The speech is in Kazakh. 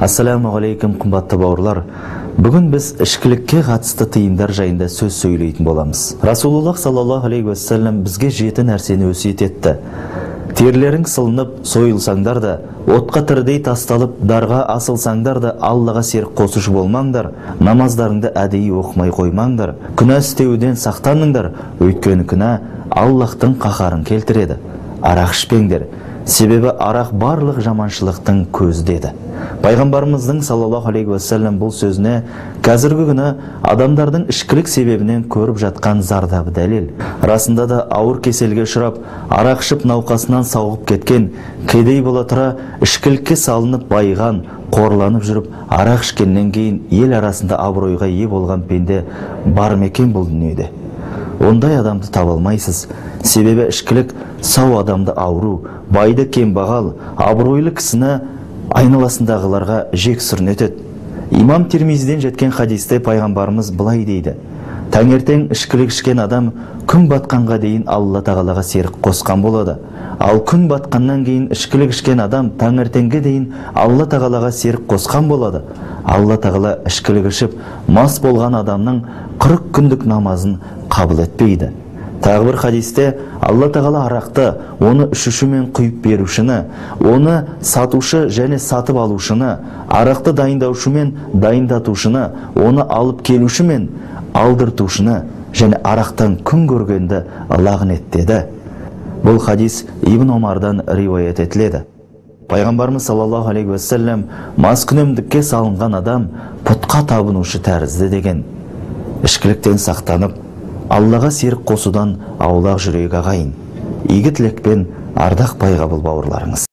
Ассаламу алейкум, қымбатты бауырлар. Бүгін біз ішкілікке қатысты тыйымдар жайында сөз сөйлейтін боламыз. Расулуллах саллаллаху алейхи уассалам бізге 7 нәрсені өсиет етті. Терлерің сылынып, сойылсаңдар да, отқа тірідей тасталып, дарға асылсаңдар да, Аллаға серік қосушы болмаңдар, намаздарыңды әдейі оқымай қоймаңдар, күнә істеуден сақтаныңдар, өйткені күнә Аллахтың қаһарын келтіреді. Арақ ішпеңдер, себебі арақ барлық жаманшылықтың көзі деді. Пайғамбарымыздың саллаллаху алейхи уассалам бұл сөзіне қазіргі күні адамдардың ішкілік себебінен көріп жатқан зардабы дәлел. Расында да ауыр кеселге ұшырап, арақ ішіп науқасынан сауығып кеткен, кедей бола тұра ішкілікке салынып байыған, қорланып жүріп, арақ ішкеннен кейін ел арасында абыройға ие болған пенде бар ма екен бұл дүниеде? Ондай адамды таба алмайсыз. Себебі ішкілік сау адамды ауру, байды кембағал, абыройлы кісіні айналасындағыларға жек сүрінетеді. Имам Тирмизиден жеткен хадисте пайғамбарымыз былай дейді: таңертең ішкілік ішкен адам күн батқанға дейін Алла тағалаға серік қосқан болады. Ал күн батқаннан кейін ішкілік ішкен адам таңертеңге дейін Алла тағалаға серік қосқан болады. Алла тағала ішкілік ішіп мас болған адамның 40 күндік намазын қабыл етпейді. Тағы бір хадисте Алла тағала арақты, оны ішуші мен құйып берушіні, оны сатушы және сатып алушыны, арақты дайындаушы мен дайындатушыны, оны алып келуші мен алдыртушыны және арақтан күн көргенді лағнет деді. Бұл хадис Ибн Омардан риуаят етіледі. Пайғамбарымыз саллаллаху алейхи уассалам маскүнемдікке салынған адам пұтқа табынушы тәрізді деген. Ішкіліктен сақтанып, Аллаға серік қосудан аулақ жүрек ағайын. Игі тілекпен ардақ пайғабыл бауырларыңыз.